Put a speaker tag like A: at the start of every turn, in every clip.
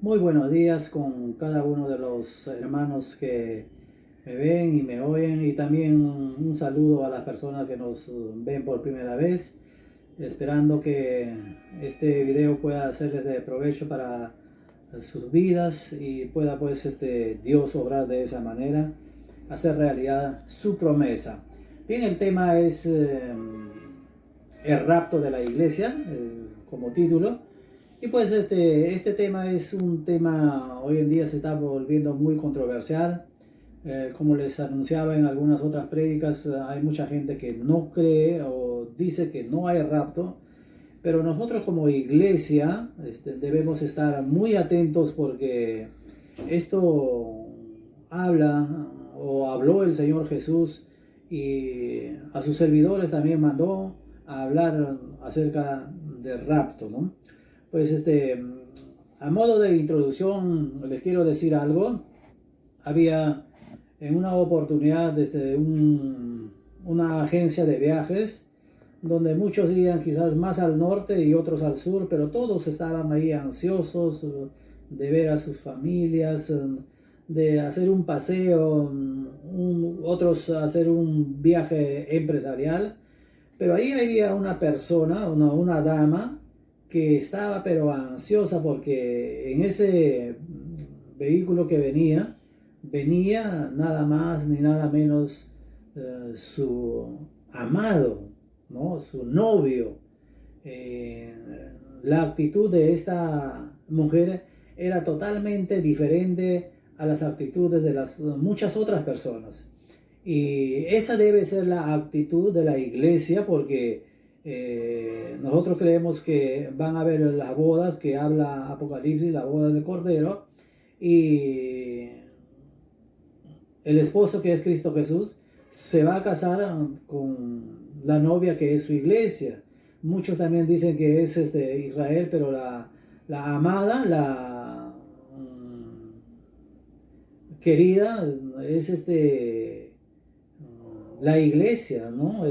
A: Muy buenos días con cada uno de los hermanos que me ven y me oyen, y también un saludo a las personas que nos ven por primera vez, esperando que este video pueda serles de provecho para sus vidas y pueda pues Dios obrar de esa manera, hacer realidad su promesa. Bien, el tema es el rapto de la iglesia, como título. Y pues este tema es un tema, hoy en día se está volviendo muy controversial. Como les anunciaba en algunas otras prédicas, hay mucha gente que no cree o dice que no hay rapto, pero nosotros como iglesia debemos estar muy atentos, porque esto habla o habló el Señor Jesús, y a sus servidores también mandó a hablar acerca del rapto, ¿no? Pues a modo de introducción les quiero decir algo. Había en una oportunidad desde una agencia de viajes donde muchos iban quizás más al norte y otros al sur, pero todos estaban ahí ansiosos de ver a sus familias, de hacer un paseo, otros hacer un viaje empresarial. Pero ahí había una persona, una dama, que estaba pero ansiosa, porque en ese vehículo que venía nada más ni nada menos su amado, ¿no? Su novio. Eh, la actitud de esta mujer era totalmente diferente a las actitudes de las muchas otras personas. Y esa debe ser la actitud de la iglesia, porque nosotros creemos que van a haber las bodas que habla Apocalipsis, las bodas del Cordero, y el esposo, que es Cristo Jesús, se va a casar con la novia, que es su iglesia. Muchos también dicen que es Israel, pero la amada, la querida, es la iglesia, ¿no?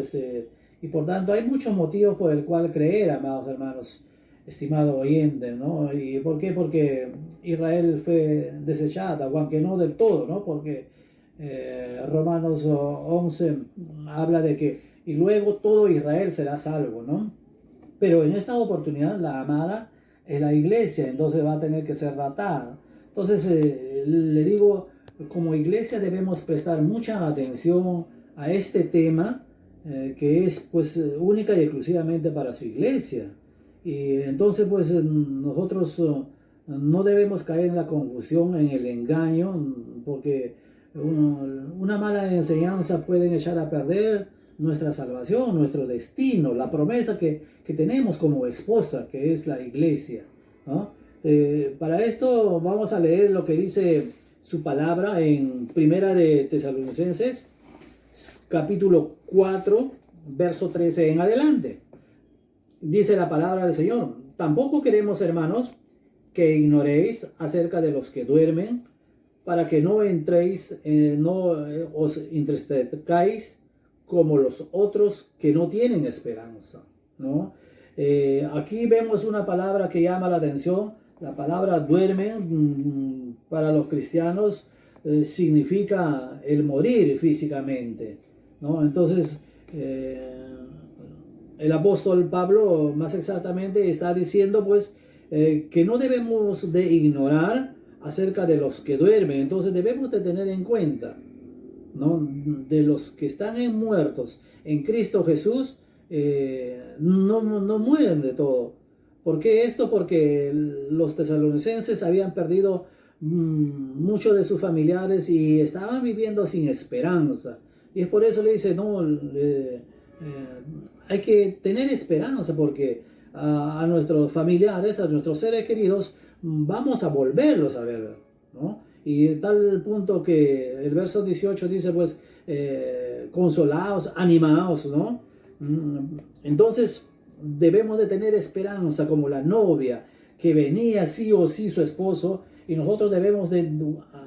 A: Y por tanto hay muchos motivos por el cual creer, amados hermanos, estimado oyente, ¿no? ¿Y por qué? Porque Israel fue desechada, aunque no del todo, ¿no? Porque Romanos 11 habla de que y luego todo Israel será salvo, ¿no? Pero en esta oportunidad la amada es la iglesia, entonces va a tener que ser raptada. Entonces le digo, como iglesia debemos prestar mucha atención a este tema, que es pues única y exclusivamente para su iglesia. Y entonces pues nosotros no debemos caer en la confusión, en el engaño, porque una mala enseñanza puede echar a perder nuestra salvación, nuestro destino, la promesa que tenemos como esposa, que es la iglesia, ¿no? Para esto vamos a leer lo que dice su palabra en Primera de Tesalonicenses, capítulo 4, verso 13 en adelante. Dice la palabra del Señor: tampoco queremos, hermanos, que ignoréis acerca de los que duermen, para que no entréis, no os entristezcáis como los otros que no tienen esperanza, ¿no? Aquí vemos una palabra que llama la atención. La palabra duermen para los cristianos significa el morir físicamente, ¿no? Entonces el apóstol Pablo más exactamente está diciendo pues que no debemos de ignorar acerca de los que duermen. Entonces debemos de tener en cuenta, ¿no? De los que están muertos en Cristo Jesús, no mueren de todo. ¿Por qué esto? Porque los tesalonicenses habían perdido muchos de sus familiares y estaban viviendo sin esperanza. Y es por eso le dice, no, hay que tener esperanza, porque a nuestros familiares, a nuestros seres queridos, vamos a volverlos a ver, ¿no? Y tal punto que el verso 18 dice, pues, consolaos, animaos, ¿no? Entonces, debemos de tener esperanza como la novia, que venía sí o sí su esposo, y nosotros debemos de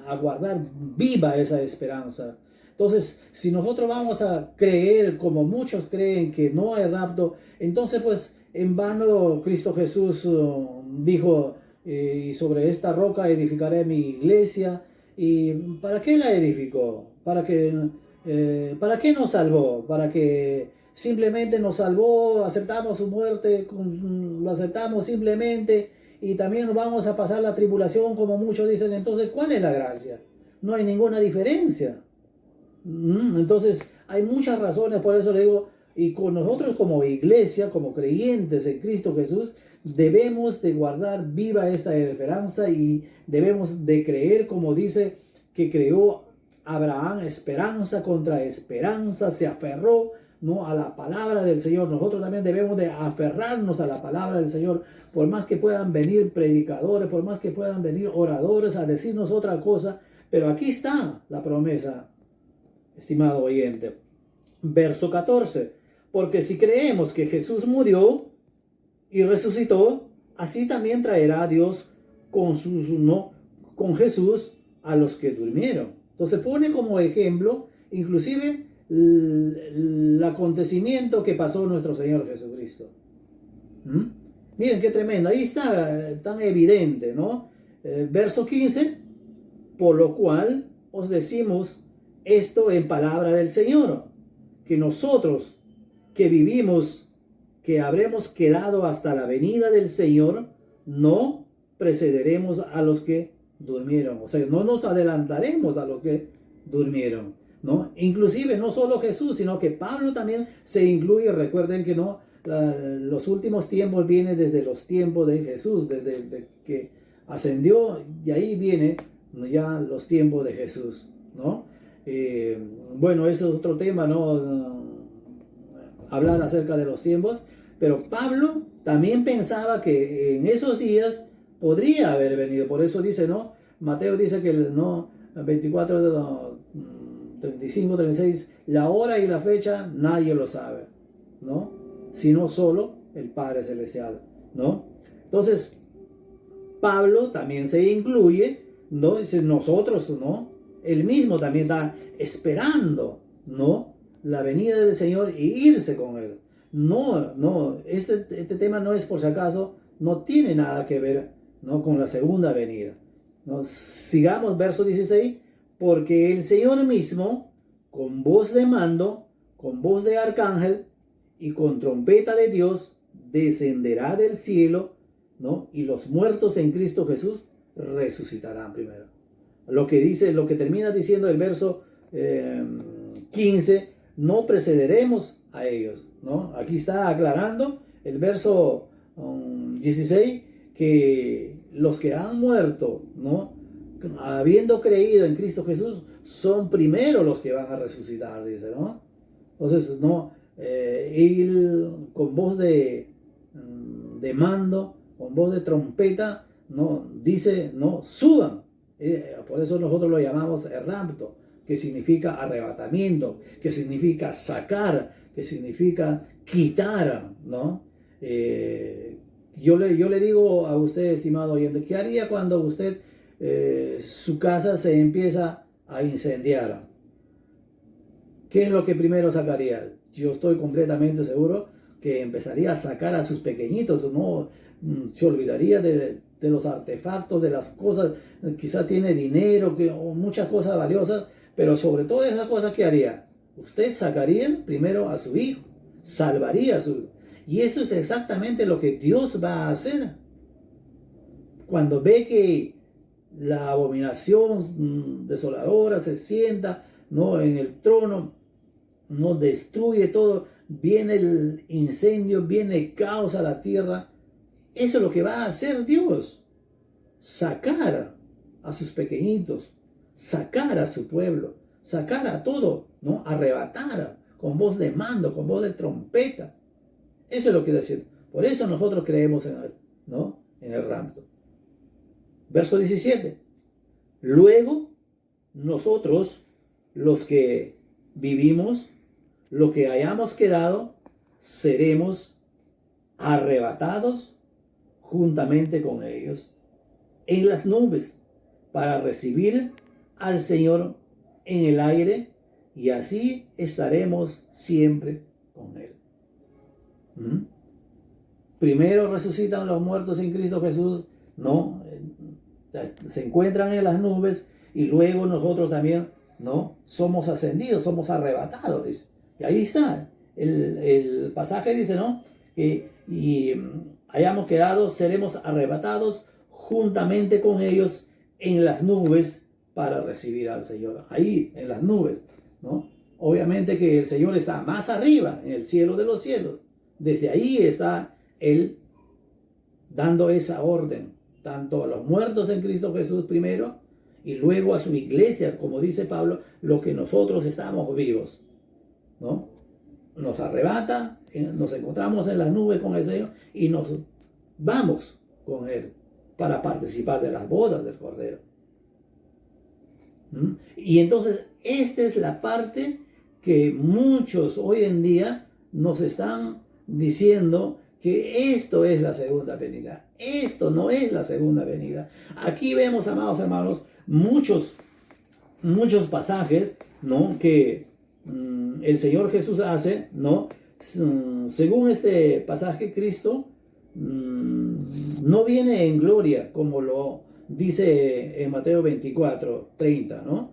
A: aguardar viva esa esperanza. Entonces, si nosotros vamos a creer como muchos creen que no hay rapto, entonces pues en vano Cristo Jesús dijo, y sobre esta roca edificaré mi iglesia. ¿Y para qué la edificó? ¿Para qué nos salvó? Para que simplemente nos salvó, aceptamos su muerte, lo aceptamos simplemente y también nos vamos a pasar la tribulación como muchos dicen. Entonces, ¿cuál es la gracia? No hay ninguna diferencia. Entonces, hay muchas razones, por eso le digo, y con nosotros como iglesia, como creyentes en Cristo Jesús, debemos de guardar viva esta esperanza y debemos de creer, como dice, que creó Abraham, esperanza contra esperanza, se aferró, ¿no?, a la palabra del Señor. Nosotros también debemos de aferrarnos a la palabra del Señor, por más que puedan venir predicadores, por más que puedan venir oradores a decirnos otra cosa, pero aquí está la promesa, estimado oyente. Verso 14. Porque si creemos que Jesús murió y resucitó, así también traerá a Dios con Jesús a los que durmieron. Entonces pone como ejemplo, inclusive, el acontecimiento que pasó nuestro Señor Jesucristo. Miren qué tremendo, ahí está tan evidente, ¿no? Verso 15, por lo cual os decimos esto en palabra del Señor, que nosotros que vivimos, que habremos quedado hasta la venida del Señor, no precederemos a los que durmieron. O sea, no nos adelantaremos a los que durmieron, ¿no? Inclusive no solo Jesús, sino que Pablo también se incluye. Recuerden que no, los últimos tiempos vienen desde los tiempos de Jesús, desde que ascendió, y ahí viene ya los tiempos de Jesús, ¿no? Bueno, eso es otro tema, ¿no? Hablar acerca de los tiempos, pero Pablo también pensaba que en esos días podría haber venido. Por eso dice, ¿no? Mateo dice que no, 24, 35, 36, la hora y la fecha nadie lo sabe, ¿no? Sino solo el Padre Celestial, ¿no? Entonces, Pablo también se incluye, ¿no? Dice nosotros, ¿no? Él mismo también está esperando, ¿no?, la venida del Señor y irse con Él. No, este tema no es por si acaso, no tiene nada que ver, ¿no?, con la segunda venida, ¿no? Sigamos, verso 16, porque el Señor mismo, con voz de mando, con voz de arcángel y con trompeta de Dios, descenderá del cielo, ¿no? Y los muertos en Cristo Jesús resucitarán primero. Lo que termina diciendo el verso 15, no precederemos a ellos, ¿no? Aquí está aclarando el verso 16 que los que han muerto, ¿no?, habiendo creído en Cristo Jesús, son primero los que van a resucitar, dice, ¿no? Entonces, no, él con voz de mando, con voz de trompeta, no dice, no, suban. Por eso nosotros lo llamamos el rapto, que significa arrebatamiento, que significa sacar, que significa quitar, ¿no? Yo le digo a usted, estimado oyente, ¿qué haría cuando usted, su casa se empieza a incendiar? ¿Qué es lo que primero sacaría? Yo estoy completamente seguro que empezaría a sacar a sus pequeñitos, ¿no? Se olvidaría de los artefactos, de las cosas, quizá tiene dinero, o muchas cosas valiosas, pero sobre todo esas cosas, ¿qué haría? Usted sacaría primero a su hijo, salvaría a su hijo. Y eso es exactamente lo que Dios va a hacer. Cuando ve que la abominación desoladora se sienta, ¿no?, en el trono, no destruye todo, viene el incendio, viene el caos a la tierra. Eso es lo que va a hacer Dios. Sacar a sus pequeñitos, sacar a su pueblo, sacar a todo, ¿no? Arrebatar con voz de mando, con voz de trompeta. Eso es lo que quiere decir. Por eso nosotros creemos en él, ¿no?, en el rapto. Verso 17. Luego, nosotros, los que vivimos, lo que hayamos quedado, seremos arrebatados juntamente con ellos en las nubes para recibir al Señor en el aire, y así estaremos siempre con Él. Primero resucitan los muertos en Cristo Jesús, ¿no? se encuentran en las nubes y luego nosotros también, ¿no? Somos ascendidos, somos arrebatados, dice. Y ahí está, el pasaje dice, ¿no? Y hayamos quedado, seremos arrebatados juntamente con ellos en las nubes para recibir al Señor. Ahí, en las nubes, ¿no? Obviamente que el Señor está más arriba, en el cielo de los cielos. Desde ahí está Él dando esa orden, tanto a los muertos en Cristo Jesús primero, y luego a su iglesia, como dice Pablo, lo que nosotros estamos vivos, ¿no? Nos arrebata, nos encontramos en las nubes con el Señor y nos vamos con Él para participar de las bodas del Cordero. Y entonces, esta es la parte que muchos hoy en día nos están diciendo que esto es la segunda venida. Esto no es la segunda venida. Aquí vemos, amados hermanos, muchos pasajes, ¿no? Que el Señor Jesús hace, ¿no? Según este pasaje, Cristo no viene en gloria, como lo dice en Mateo 24, 30, ¿no?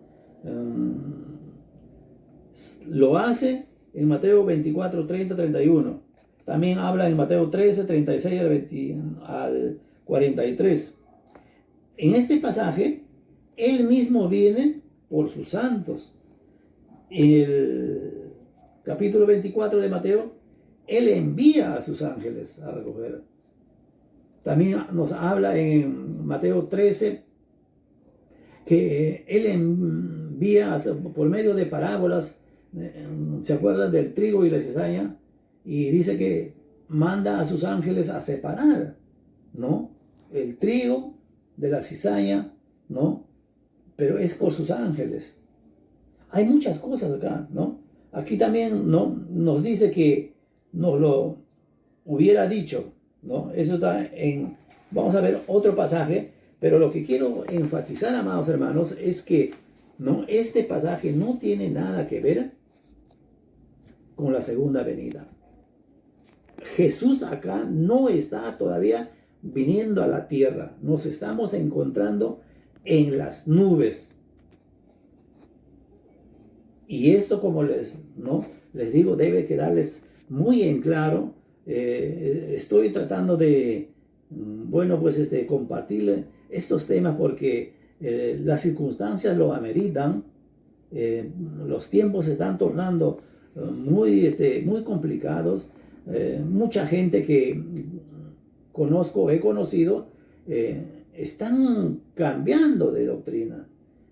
A: Lo hace en Mateo 24, 30, 31. También habla en Mateo 13, 36 al 43. En este pasaje, Él mismo viene por sus santos. En el capítulo 24 de Mateo, Él envía a sus ángeles a recoger. También nos habla en Mateo 13 que Él envía por medio de parábolas, ¿se acuerdan del trigo y la cizaña? Y dice que manda a sus ángeles a separar, ¿no? El trigo de la cizaña, ¿no? Pero es por sus ángeles. Hay muchas cosas acá, ¿no? Aquí también, ¿no? Nos dice que nos lo hubiera dicho, ¿no? Eso está en... Vamos a ver otro pasaje, pero lo que quiero enfatizar, amados hermanos, es que, ¿no? Este pasaje no tiene nada que ver con la segunda venida. Jesús acá no está todavía viniendo a la tierra. Nos estamos encontrando en las nubes. Y esto, como les digo, debe quedarles muy en claro. Estoy tratando de, compartirle estos temas porque las circunstancias lo ameritan. Los tiempos se están tornando muy complicados. Mucha gente que he conocido, están cambiando de doctrina,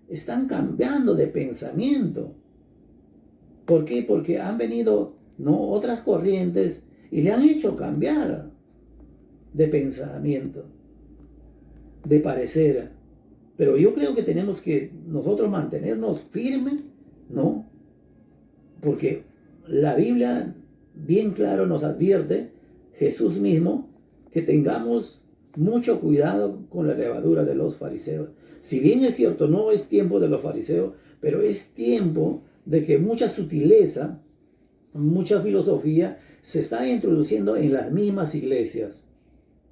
A: están cambiando de pensamiento. ¿Por qué? Porque han venido, ¿no?, otras corrientes y le han hecho cambiar de pensamiento, de parecer. Pero yo creo que tenemos que nosotros mantenernos firmes, ¿no? Porque la Biblia bien claro nos advierte, Jesús mismo, que tengamos mucho cuidado con la levadura de los fariseos. Si bien es cierto, no es tiempo de los fariseos, pero es tiempo de que mucha sutileza, mucha filosofía se está introduciendo en las mismas iglesias,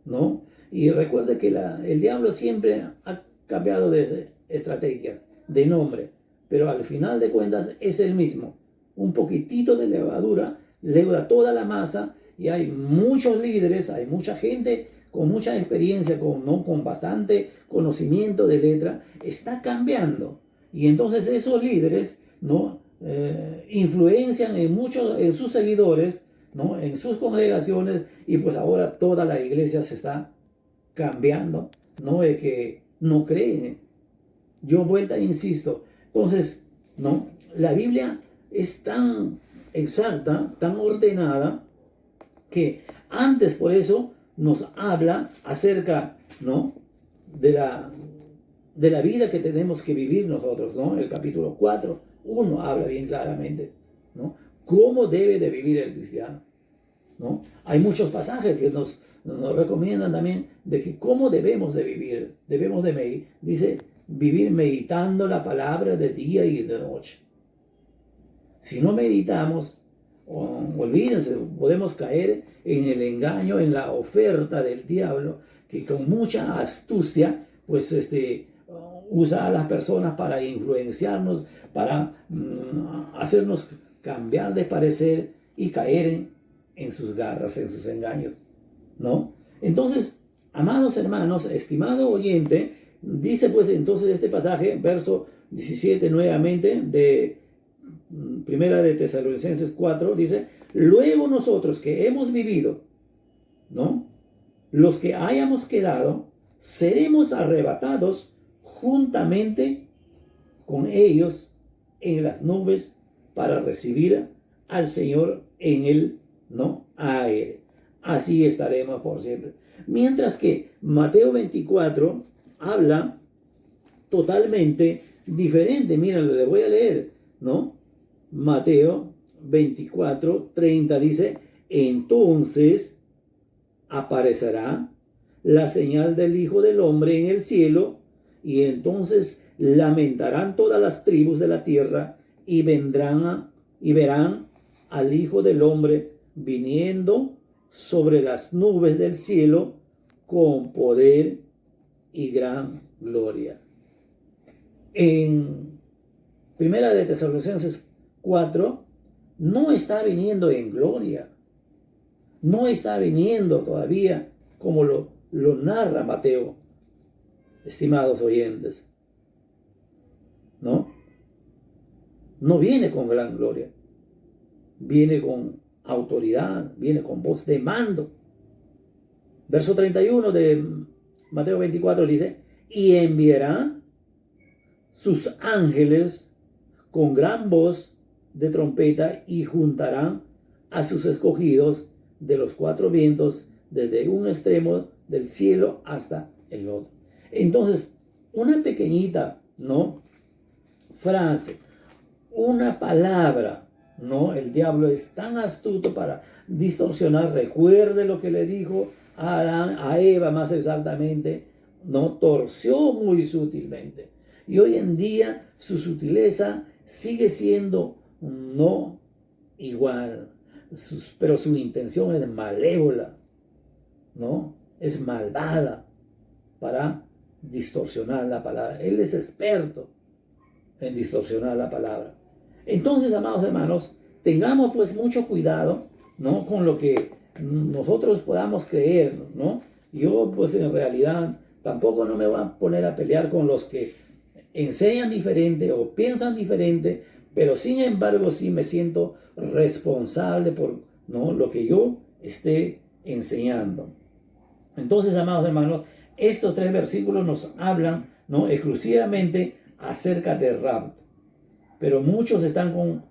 A: ¿no? Y recuerde que el diablo siempre ha cambiado de estrategias, de nombre, pero al final de cuentas es el mismo. Un poquitito de levadura leuda toda la masa y hay muchos líderes, hay mucha gente con mucha experiencia, con bastante conocimiento de letra, está cambiando. Y entonces esos líderes, ¿no?, influencian en sus seguidores, ¿no?, en sus congregaciones, y pues ahora toda la iglesia se está cambiando, ¿no?, de que no creen. Yo insisto. Entonces, ¿no?, la Biblia es tan exacta, tan ordenada, que antes por eso nos habla acerca, ¿no?, de la vida que tenemos que vivir nosotros, ¿no? El capítulo 4:1 habla bien claramente, ¿no?, cómo debe de vivir el cristiano, ¿no? Hay muchos pasajes que nos recomiendan también de que cómo debemos de vivir. Dice, vivir meditando la palabra de día y de noche. Si no meditamos, olvídense, podemos caer en el engaño, en la oferta del diablo, que con mucha astucia pues usa a las personas para influenciarnos, para hacernos cambiar de parecer y caer en sus garras, en sus engaños, ¿no? Entonces, amados hermanos, estimado oyente, dice pues entonces este pasaje, verso 17 nuevamente de Primera de Tesalonicenses 4, dice: luego nosotros que hemos vivido, ¿no?, los que hayamos quedado, seremos arrebatados juntamente con ellos en las nubes para recibir al Señor en el, ¿no?, aire. Así estaremos por siempre. Mientras que Mateo 24 habla totalmente diferente. Miren, le voy a leer, ¿no? Mateo 24:30 dice: entonces aparecerá la señal del Hijo del Hombre en el cielo, y entonces lamentarán todas las tribus de la tierra, y vendrán y verán al Hijo del Hombre viniendo sobre las nubes del cielo con poder y gran gloria. En Primera de Tesalonicenses 4 no está viniendo en gloria, no está viniendo todavía como lo narra Mateo, estimados oyentes, ¿no? No viene con gran gloria, viene con autoridad, viene con voz de mando. Verso 31 de Mateo 24 dice: y enviará sus ángeles con gran voz de trompeta, y juntarán a sus escogidos de los cuatro vientos, desde un extremo del cielo hasta el otro. Entonces, una pequeñita, ¿no?, frase, una palabra, ¿no? El diablo es tan astuto para distorsionar. Recuerde lo que le dijo a Adán, a Eva más exactamente, ¿no? Torció muy sutilmente. Y hoy en día su sutileza sigue siendo no igual, pero su intención es malévola, ¿no? Es malvada para distorsionar la palabra. Él es experto en distorsionar la palabra. Entonces, amados hermanos, tengamos pues mucho cuidado, ¿no?, con lo que nosotros podamos creer, ¿no? Yo pues en realidad tampoco no me voy a poner a pelear con los que enseñan diferente o piensan diferente, pero sin embargo sí me siento responsable por, ¿no?, lo que yo esté enseñando. Entonces, amados hermanos, estos tres versículos nos hablan, ¿no?, exclusivamente acerca del rapto. Pero muchos están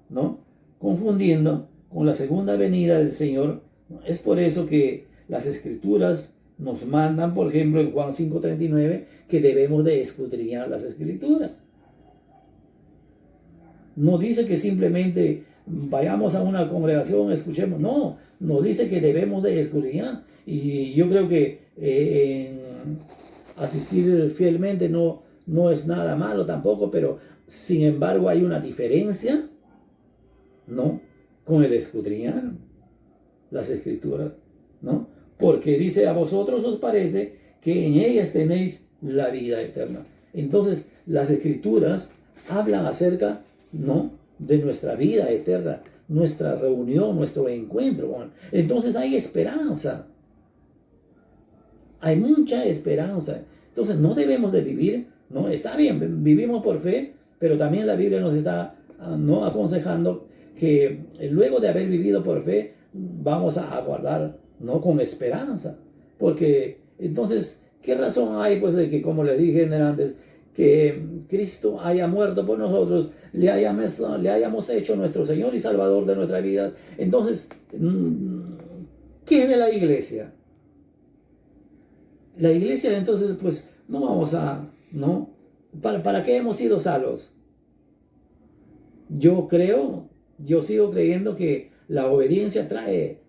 A: confundiendo con la segunda venida del Señor. Es por eso que las Escrituras nos mandan, por ejemplo, en Juan 5:39, que debemos de escudriñar las Escrituras. No dice que simplemente vayamos a una congregación, escuchemos. No, nos dice que debemos de escudriñar. Y yo creo que asistir fielmente no es nada malo tampoco, pero sin embargo hay una diferencia, ¿no?, con el escudriñar las Escrituras, ¿no? Porque dice: a vosotros os parece que en ellas tenéis la vida eterna. Entonces, las Escrituras hablan acerca, ¿no?, de nuestra vida eterna, nuestra reunión, nuestro encuentro. Entonces hay esperanza. Hay mucha esperanza. Entonces no debemos de vivir, ¿no? Está bien, vivimos por fe, pero también la Biblia nos está, ¿no?, aconsejando que luego de haber vivido por fe, vamos a aguardar, ¿no?, con esperanza. Porque entonces, ¿qué razón hay, pues, de que, como le dije antes, que Cristo haya muerto por nosotros, le hayamos hecho nuestro Señor y Salvador de nuestra vida? Entonces, ¿qué es de la iglesia? La iglesia, entonces, pues, no vamos a, ¿no? ¿Para qué hemos sido salvos? Yo sigo creyendo que la obediencia trae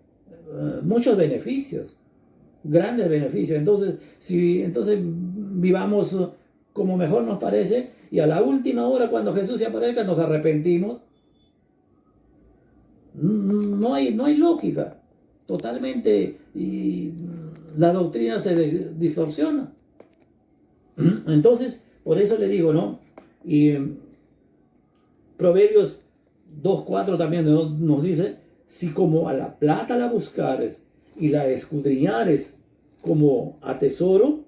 A: muchos beneficios, grandes beneficios. Entonces, entonces vivamos como mejor nos parece, y a la última hora, cuando Jesús se aparezca, nos arrepentimos. No hay lógica. Totalmente, y la doctrina se distorsiona.
B: Entonces, por eso le digo, ¿no? Y Proverbios 2:4 también nos dice, si como a la plata la buscares y la escudriñares como a tesoro,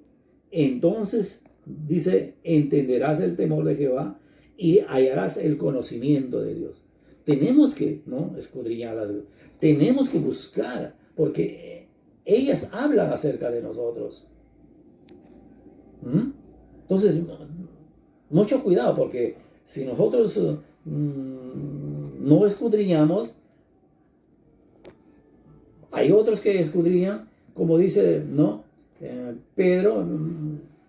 B: entonces dice, entenderás el temor de Jehová y hallarás el conocimiento de Dios. Tenemos que, ¿no?, escudriñarlas, tenemos que buscar, porque ellas hablan acerca de nosotros. Entonces, mucho cuidado, porque si nosotros no escudriñamos, hay otros que escudriñan, como dice, ¿no? Pedro,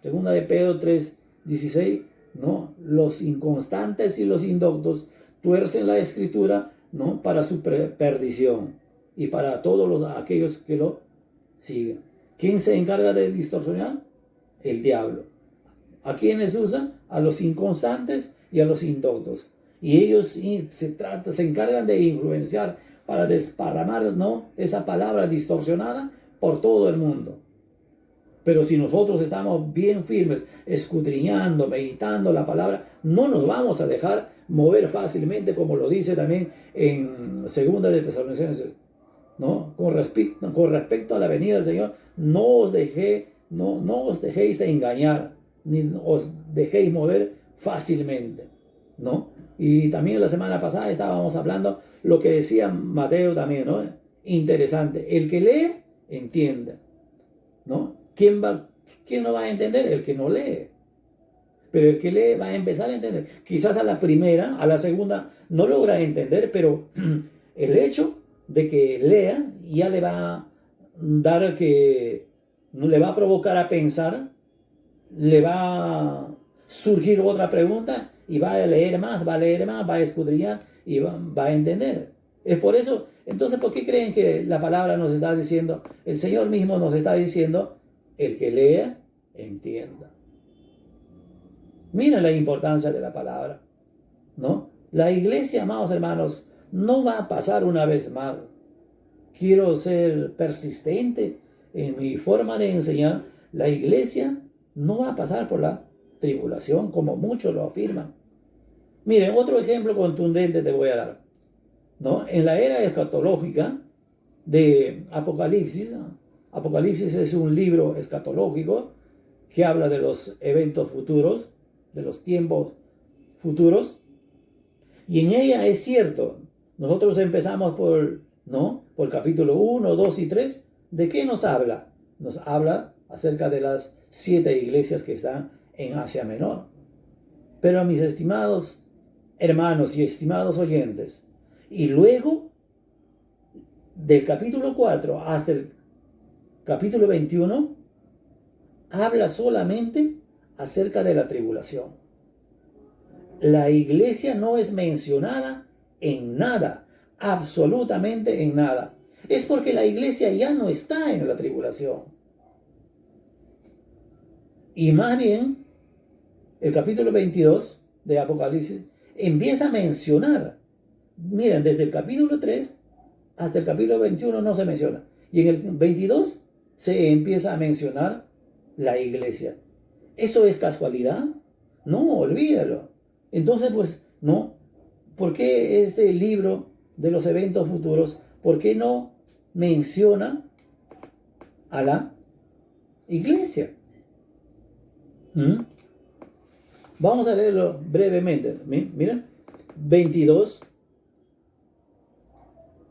B: segunda de Pedro 3:16, ¿no? Los inconstantes y los indoctos tuercen la escritura, ¿no?, para su perdición y para todos aquellos que lo siguen. ¿Quién se encarga de distorsionar? El diablo. ¿A quiénes usan? A los inconstantes y a los indoctos. Y ellos se encargan de influenciar para desparramar, ¿no?, esa palabra distorsionada por todo el mundo. Pero si nosotros estamos bien firmes, escudriñando, meditando la palabra, no nos vamos a dejar mover fácilmente, como lo dice también en segunda de Tesalonicenses, ¿no? Con respecto a la venida del Señor, no os dejéis engañar, ni os dejéis mover fácilmente, ¿no? Y también la semana pasada estábamos hablando lo que decía Mateo también, ¿no? Interesante. El que lee, entiende, ¿no? ¿Quién no va a entender? El que no lee. Pero el que lee va a empezar a entender. Quizás a la primera, a la segunda, no logra entender, pero el hecho de que lea ya le va a dar que, le va a provocar a pensar, le va a surgir otra pregunta y va a leer más, va a escudriñar y va a entender. Es por eso, entonces, ¿por qué creen que la palabra nos está diciendo, el Señor mismo nos está diciendo, el que lea, entienda? Mira la importancia de la palabra, ¿no? La iglesia, amados hermanos, no va a pasar una vez más. Quiero ser persistente en mi forma de enseñar. La iglesia no va a pasar por la tribulación, como muchos lo afirman. Miren, otro ejemplo contundente te voy a dar, ¿no? En la era escatológica de Apocalipsis, Apocalipsis es un libro escatológico que habla de los eventos futuros, de los tiempos futuros, y en ella es cierto, nosotros empezamos por capítulo 1, 2 y 3, ¿de qué nos habla? Nos habla acerca de las 7 iglesias que están en Asia Menor. Pero mis estimados hermanos y estimados oyentes, y luego del capítulo 4 hasta el capítulo 21, habla solamente acerca de la tribulación. La iglesia no es mencionada en nada, absolutamente en nada. Es porque la iglesia ya no está en la tribulación. Y más bien, el capítulo 22 de Apocalipsis empieza a mencionar. Miren, desde el capítulo 3 hasta el capítulo 21 no se menciona. Y en el 22 se empieza a mencionar la iglesia. ¿Eso es casualidad? No, olvídalo. Entonces, pues, no. ¿Por qué este libro de los eventos futuros, por qué no menciona a la iglesia? Vamos a leerlo brevemente. Miren, 22,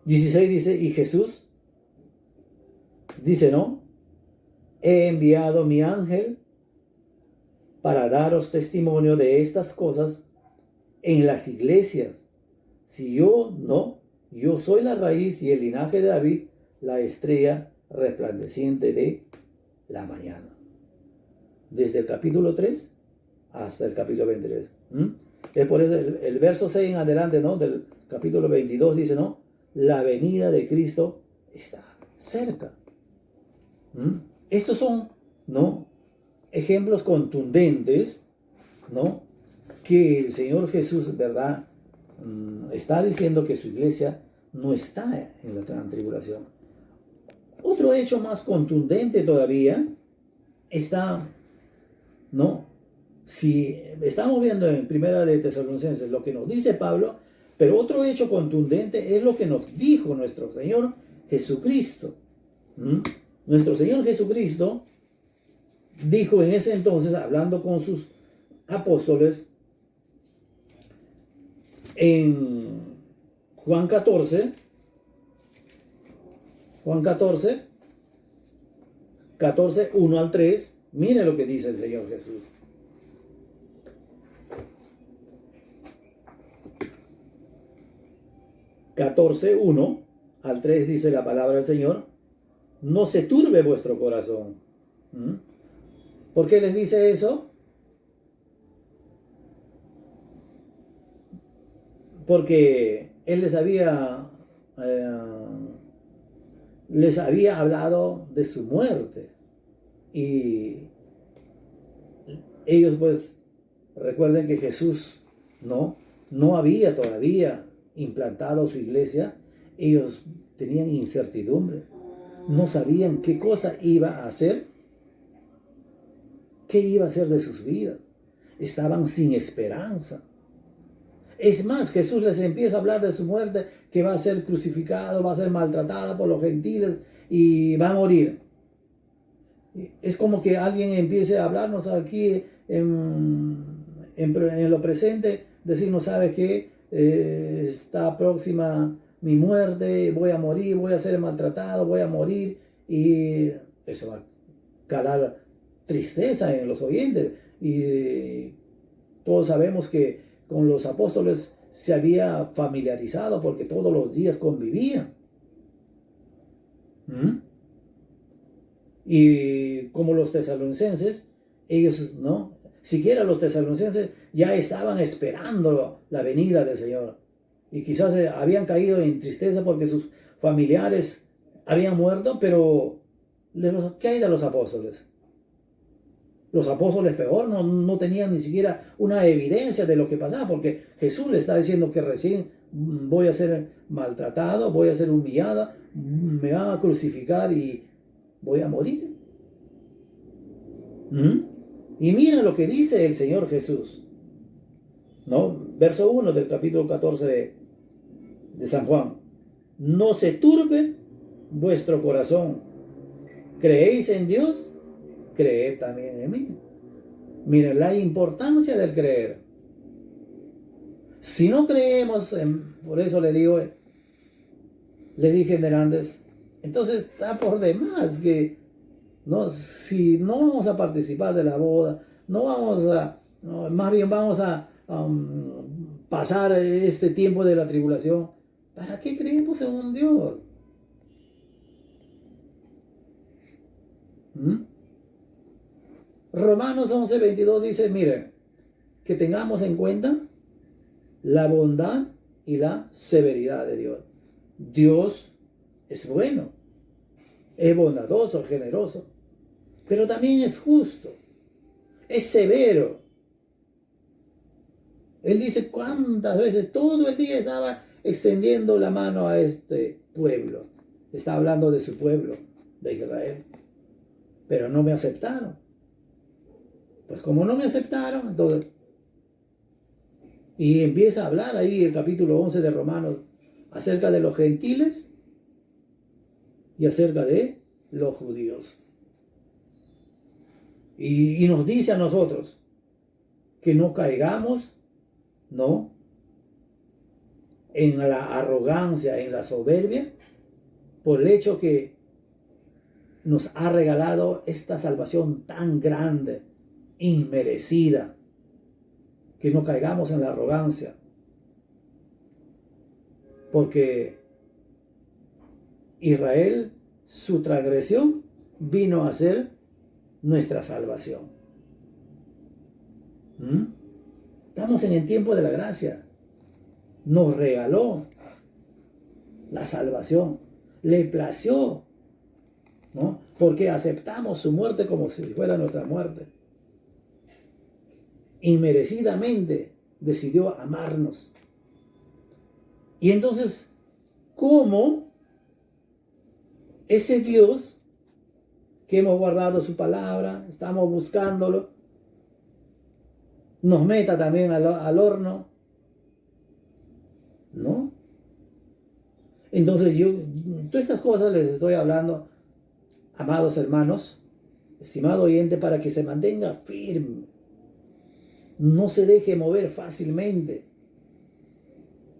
B: 16 dice, y Jesús dice, ¿no? He enviado mi ángel para daros testimonio de estas cosas en las iglesias. Si yo soy la raíz y el linaje de David, la estrella resplandeciente de la mañana. Desde el capítulo 3 hasta el capítulo 23. Es por eso el verso 6 en adelante, ¿no?, del capítulo 22 dice, ¿no? La venida de Cristo está cerca. Estos son, ¿no?, ejemplos contundentes, ¿no?, que el Señor Jesús, ¿verdad?, está diciendo que su iglesia no está en la gran tribulación. Otro hecho más contundente todavía está, ¿no? Si estamos viendo en Primera de Tesalonicenses lo que nos dice Pablo, pero otro hecho contundente es lo que nos dijo nuestro Señor Jesucristo. Nuestro Señor Jesucristo dijo en ese entonces, hablando con sus apóstoles, en Juan 14, 1 al 3, mire lo que dice el Señor Jesús. Catorce, 1 al 3 dice la palabra del Señor: no se turbe vuestro corazón. ¿Por qué les dice eso? Porque Él les había hablado de su muerte. Y ellos, pues, recuerden que Jesús no había todavía implantado su iglesia. Ellos tenían incertidumbre. No sabían qué cosa iba a hacer. ¿Qué iba a hacer de sus vidas? Estaban sin esperanza. Es más, Jesús les empieza a hablar de su muerte, que va a ser crucificado, va a ser maltratada por los gentiles y va a morir. Es como que alguien empiece a hablarnos aquí en lo presente, decirnos, ¿sabe qué? Está próxima mi muerte, voy a morir, voy a ser maltratado, voy a morir, y eso va a calar tristeza en los oyentes. Y todos sabemos que con los apóstoles se había familiarizado porque todos los días convivían. Y como los tesalonicenses, ellos siquiera los tesalonicenses ya estaban esperando la venida del Señor. Y quizás habían caído en tristeza porque sus familiares habían muerto, pero ¿qué hay de los apóstoles? Los apóstoles peor, no tenían ni siquiera una evidencia de lo que pasaba, porque Jesús le está diciendo que recién voy a ser maltratado, voy a ser humillada, me van a crucificar y voy a morir. Y mira lo que dice el Señor Jesús. Verso 1 del capítulo 14 de San Juan. No se turbe vuestro corazón. ¿Creéis en Dios? Creed también en mí. Miren la importancia del creer. Si no creemos, por eso le dije antes, entonces está por demás que si no vamos a participar de la boda, más bien vamos a pasar este tiempo de la tribulación. ¿Para qué creemos en un Dios? Romanos 11:22 dice, miren, que tengamos en cuenta la bondad y la severidad de Dios. Dios es bueno, es bondadoso, generoso, pero también es justo, es severo. Él dice cuántas veces, todo el día estaba extendiendo la mano a este pueblo. Está hablando de su pueblo, de Israel. Pero no me aceptaron. Pues como no me aceptaron, entonces... Y empieza a hablar ahí el capítulo 11 de Romanos acerca de los gentiles y acerca de los judíos. Y nos dice a nosotros que no caigamos, en la arrogancia, en la soberbia, por el hecho que nos ha regalado esta salvación tan grande, inmerecida, que no caigamos en la arrogancia, porque Israel, su transgresión vino a ser nuestra salvación. Estamos en el tiempo de la gracia. Nos regaló la salvación, le plació, porque aceptamos su muerte como si fuera nuestra muerte. Inmerecidamente decidió amarnos. Y entonces, ¿cómo ese Dios que hemos guardado su palabra, estamos buscándolo, nos meta también al horno, ¿no? Entonces todas estas cosas les estoy hablando, amados hermanos, estimado oyente, para que se mantenga firme, no se deje mover fácilmente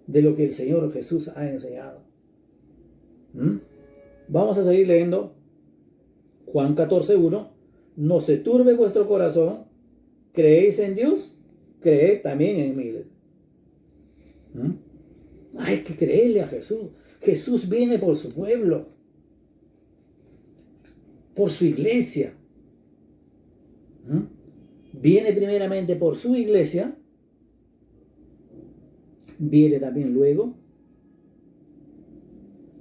B: de lo que el Señor Jesús ha enseñado. Vamos a seguir leyendo Juan 14:1. No se turbe vuestro corazón, creéis en Dios, creed también en mí. Hay que creerle a Jesús. Jesús viene por su pueblo, por su iglesia. Viene primeramente por su iglesia, viene también luego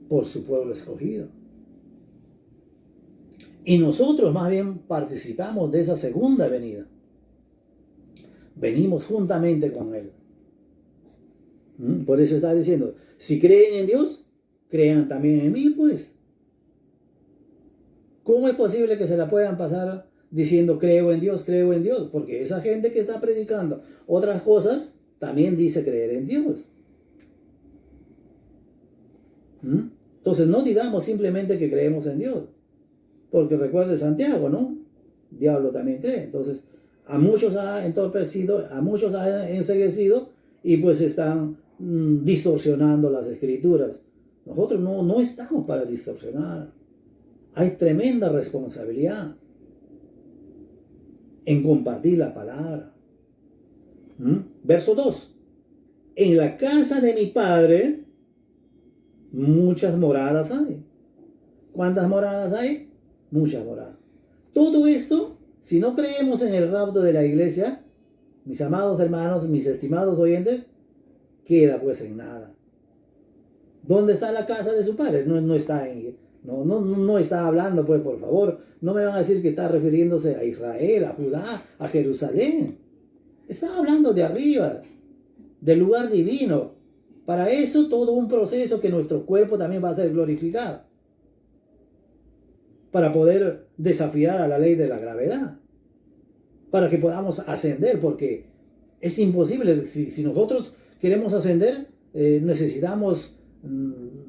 B: por su pueblo escogido. Y nosotros más bien participamos de esa segunda venida. Venimos juntamente con Él. Por eso está diciendo, si creen en Dios, crean también en mí, pues. ¿Cómo es posible que se la puedan pasar diciendo creo en Dios, creo en Dios? Porque esa gente que está predicando otras cosas también dice creer en Dios. Entonces no digamos simplemente que creemos en Dios. Porque recuerde Santiago, ¿no? Diablo también cree. Entonces a muchos ha entorpecido, a muchos ha enceguecido y pues están distorsionando las escrituras. Nosotros no estamos para distorsionar. Hay tremenda responsabilidad en compartir la palabra. Verso 2. En la casa de mi Padre muchas moradas hay. ¿Cuántas moradas hay? Muchas moradas. Todo esto, si no creemos en el rapto de la iglesia, mis amados hermanos, mis estimados oyentes, queda pues en nada. ¿Dónde está la casa de su Padre? No está en... No está hablando, pues, por favor. No me van a decir que está refiriéndose a Israel, a Judá, a Jerusalén. Está hablando de arriba, del lugar divino. Para eso todo un proceso que nuestro cuerpo también va a ser glorificado. Para poder desafiar a la ley de la gravedad. Para que podamos ascender, porque es imposible. Si nosotros queremos ascender, necesitamos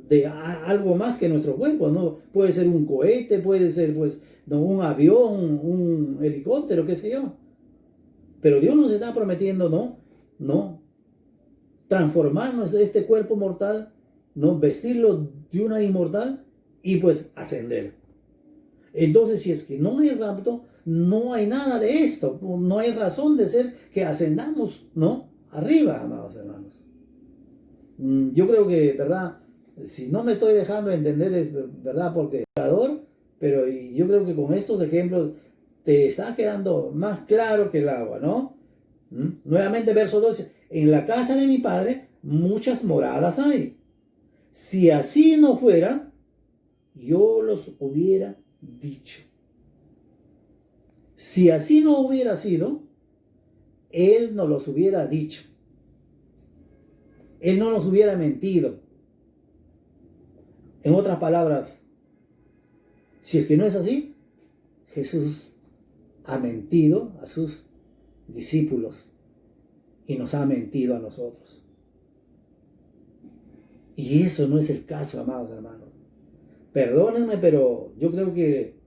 B: de algo más que nuestro cuerpo, ¿no? Puede ser un cohete, puede ser pues un avión, un helicóptero, qué sé yo. Pero Dios nos está prometiendo, no transformarnos de este cuerpo mortal, no vestirlo de una inmortal y pues ascender. Entonces, si es que no hay rapto, no hay nada de esto, no hay razón de ser que ascendamos, ¿no? Arriba, amados hermanos. Yo creo que, ¿verdad? Si no me estoy dejando entender, es verdad, porque es pecador, pero yo creo que con estos ejemplos te está quedando más claro que el agua, ¿no? Nuevamente, verso 12. En la casa de mi Padre muchas moradas hay. Si así no fuera, yo los hubiera dicho. Si así no hubiera sido, Él nos los hubiera dicho. Él no nos hubiera mentido. En otras palabras, si es que no es así, Jesús ha mentido a sus discípulos y nos ha mentido a nosotros. Y eso no es el caso, amados hermanos. Perdónenme, pero yo creo que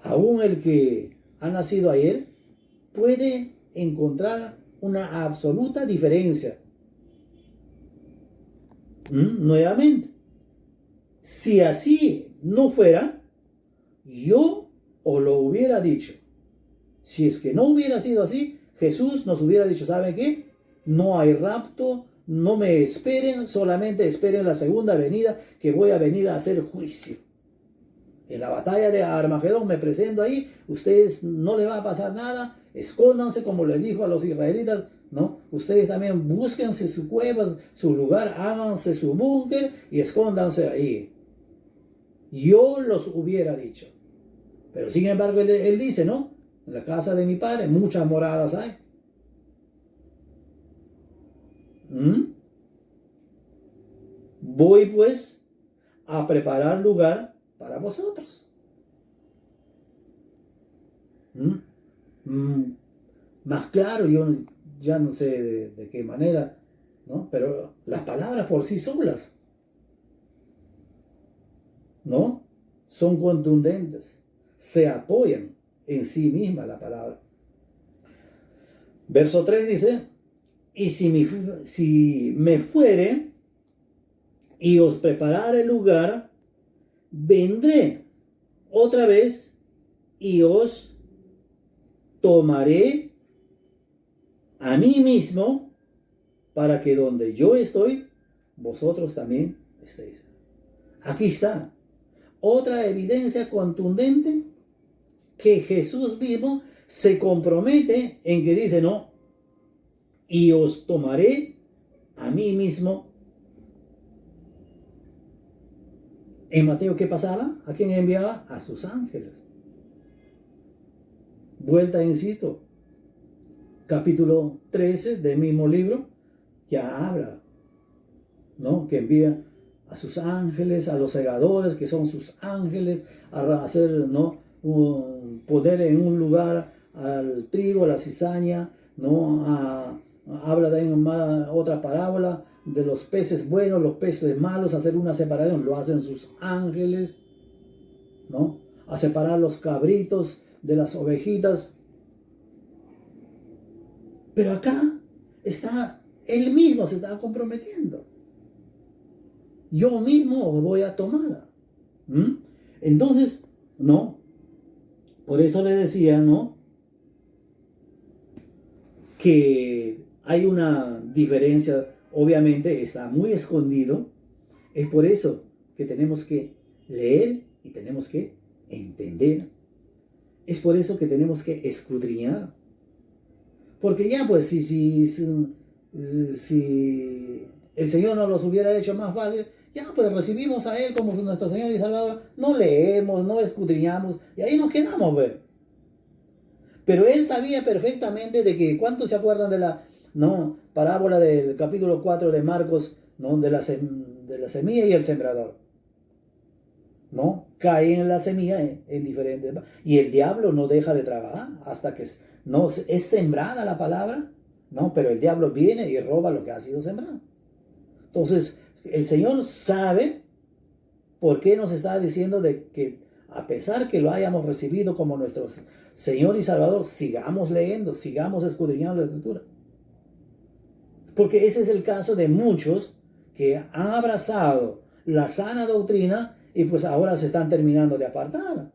B: aún el que ha nacido ayer puede encontrar una absoluta diferencia. Nuevamente, si así no fuera, yo os lo hubiera dicho. Si es que no hubiera sido así, Jesús nos hubiera dicho, ¿saben qué? No hay rapto, no me esperen, solamente esperen la segunda venida, que voy a venir a hacer juicio. En la batalla de Armagedón me presento ahí, ustedes no les va a pasar nada, escóndanse como les dijo a los israelitas, ¿no? Ustedes también búsquense sus cuevas, su lugar, háganse su búnker y escóndanse ahí. Yo los hubiera dicho. Pero sin embargo él dice, ¿no? En la casa de mi Padre muchas moradas hay. Voy pues a preparar lugar para vosotros. más claro, yo ya no sé de qué manera, ¿no? Pero las palabras por sí solas, ¿no? Son contundentes, se apoyan en sí misma la palabra. Verso 3 dice, y si me fuere y os preparare el lugar, vendré otra vez y os tomaré a mí mismo para que donde yo estoy, vosotros también estéis. Aquí está otra evidencia contundente que Jesús mismo se compromete en que dice, no, y os tomaré a mí mismo. En Mateo, ¿qué pasaba? ¿A quién enviaba? A sus ángeles. Vuelta, insisto, capítulo 13 del mismo libro, ya habla, ¿no? Que envía a sus ángeles, a los segadores, que son sus ángeles, a hacer, ¿no? Poner en un lugar al trigo, a la cizaña, ¿no? Habla de otra parábola de los peces buenos, los peces malos, hacer una separación, lo hacen sus ángeles, ¿no? A separar los cabritos de las ovejitas. Pero acá está, él mismo se está comprometiendo. Yo mismo os voy a tomar. Entonces, no. Por eso le decía, ¿no? Que hay una diferencia, obviamente está muy escondido. Es por eso que tenemos que leer y tenemos que entender. Es por eso que tenemos que escudriñar. Porque ya pues si el Señor nos los hubiera hecho más fácil, ya pues recibimos a Él como nuestro Señor y Salvador, no leemos, no escudriñamos y ahí nos quedamos, pues. Pero Él sabía perfectamente de que, ¿cuántos se acuerdan de la parábola del capítulo 4 de Marcos, ¿no? de la semilla y el sembrador? ¿No? Cae en la semilla en diferentes... Y el diablo no deja de trabajar hasta que no es sembrada la palabra, ¿no? Pero el diablo viene y roba lo que ha sido sembrado. Entonces, el Señor sabe por qué nos está diciendo de que a pesar que lo hayamos recibido como nuestro Señor y Salvador, sigamos leyendo, sigamos escudriñando la Escritura. Porque ese es el caso de muchos que han abrazado la sana doctrina y pues ahora se están terminando de apartar.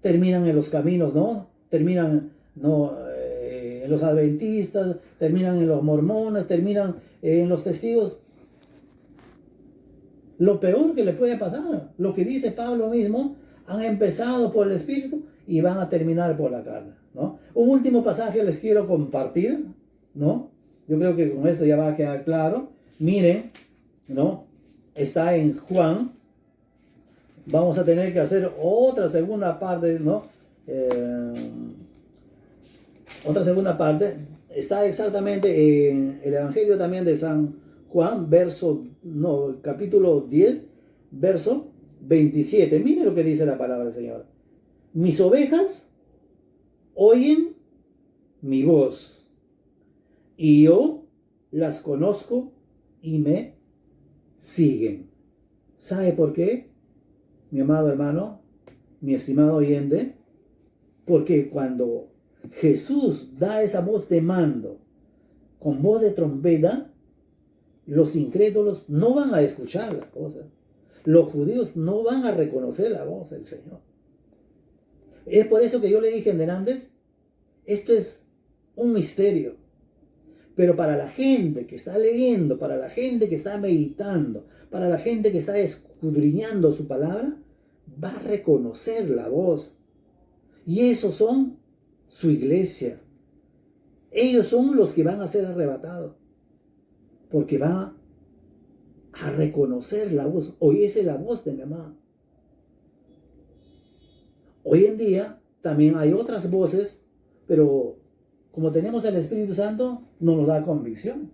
B: Terminan en los caminos, ¿no? Terminan, ¿no? En los adventistas, terminan en los mormones, terminan en los testigos. Lo peor que le puede pasar, lo que dice Pablo mismo, han empezado por el Espíritu y van a terminar por la carne, ¿no? Un último pasaje les quiero compartir, ¿no? Yo creo que con esto ya va a quedar claro. Miren, ¿no? Está en Juan. Vamos a tener que hacer otra segunda parte, ¿no? Otra segunda parte. Está exactamente en el Evangelio también de San Juan, capítulo 10, verso 27. Mire lo que dice la palabra del Señor. Mis ovejas oyen mi voz y yo las conozco y me siguen. ¿Sabe por qué, mi amado hermano, mi estimado oyente? Porque cuando Jesús da esa voz de mando con voz de trompeta, los incrédulos no van a escuchar la cosa. Los judíos no van a reconocer la voz del Señor. Es por eso que yo le dije en antes, esto es un misterio. Pero para la gente que está leyendo, para la gente que está meditando, para la gente que está escudriñando su palabra, va a reconocer la voz. Y esos son su iglesia. Ellos son los que van a ser arrebatados. Porque va a reconocer la voz. Oyese la voz de mi amado. Hoy en día también hay otras voces, pero como tenemos el Espíritu Santo, no nos da convicción.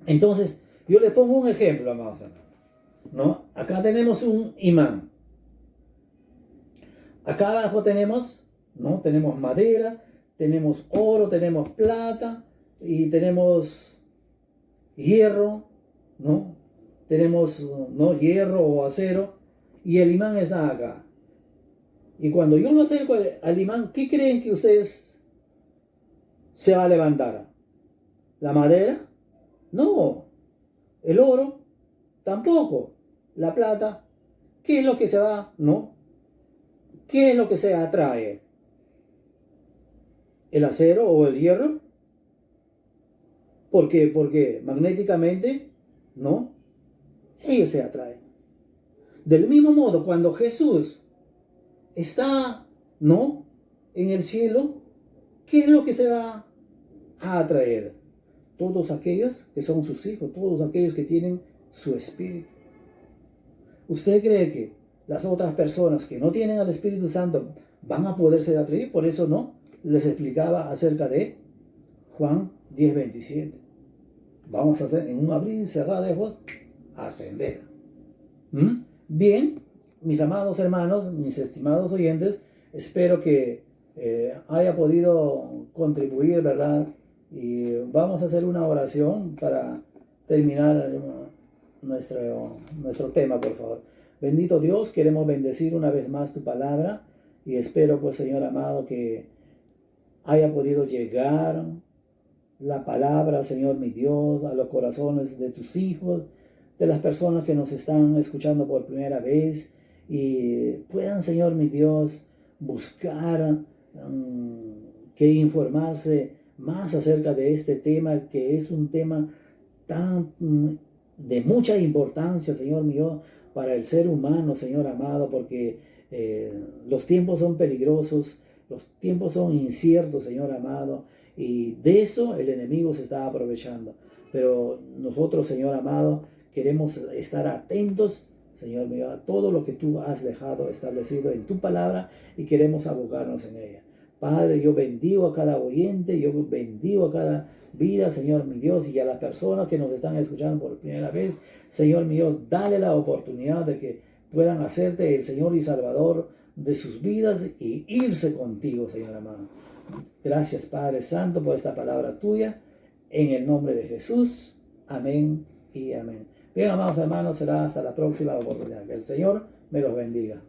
B: Entonces, yo le pongo un ejemplo, amados hermanos, ¿no? Acá tenemos un imán. Acá abajo tenemos ¿no? Tenemos madera, tenemos oro, tenemos plata y tenemos hierro, ¿no? Tenemos, ¿no?, hierro o acero y el imán está acá. Y cuando yo lo acerco al imán, ¿qué creen que ustedes se va a levantar? ¿La madera? No. ¿El oro? Tampoco. ¿La plata? ¿Qué es lo que se va? No. ¿Qué es lo que se atrae? ¿El acero o el hierro? ¿Por qué? Porque magnéticamente, no. Ellos se atraen. Del mismo modo, cuando Jesús está, ¿no?, en el cielo, ¿qué es lo que se va a atraer? Todos aquellos que son sus hijos, todos aquellos que tienen su espíritu. ¿Usted cree que las otras personas que no tienen al Espíritu Santo van a poder ser atraídos? Por eso no les explicaba acerca de Juan 10:27. Vamos a hacer en un abrir y cerrar de ojos, ascender. Bien, mis amados hermanos, mis estimados oyentes, espero que haya podido contribuir, ¿verdad? Y vamos a hacer una oración para terminar nuestro tema, por favor. Bendito Dios, queremos bendecir una vez más tu palabra y espero, pues, Señor amado, que haya podido llegar la palabra, Señor mi Dios, a los corazones de tus hijos, de las personas que nos están escuchando por primera vez y puedan, Señor mi Dios, buscar que informarse más acerca de este tema, que es un tema tan de mucha importancia, Señor mío, para el ser humano, Señor amado, porque los tiempos son peligrosos, los tiempos son inciertos, Señor amado, y de eso el enemigo se está aprovechando. Pero nosotros, Señor amado, queremos estar atentos, Señor mío, a todo lo que tú has dejado establecido en tu palabra y queremos abocarnos en ella. Padre, yo bendigo a cada oyente, yo bendigo a cada vida, Señor mi Dios, y a las personas que nos están escuchando por primera vez, Señor mío, dale la oportunidad de que puedan hacerte el Señor y Salvador de sus vidas y irse contigo, Señor amado. Gracias, Padre Santo, por esta palabra tuya, en el nombre de Jesús. Amén y amén. Bien, amados hermanos, será hasta la próxima oportunidad. Que el Señor me los bendiga.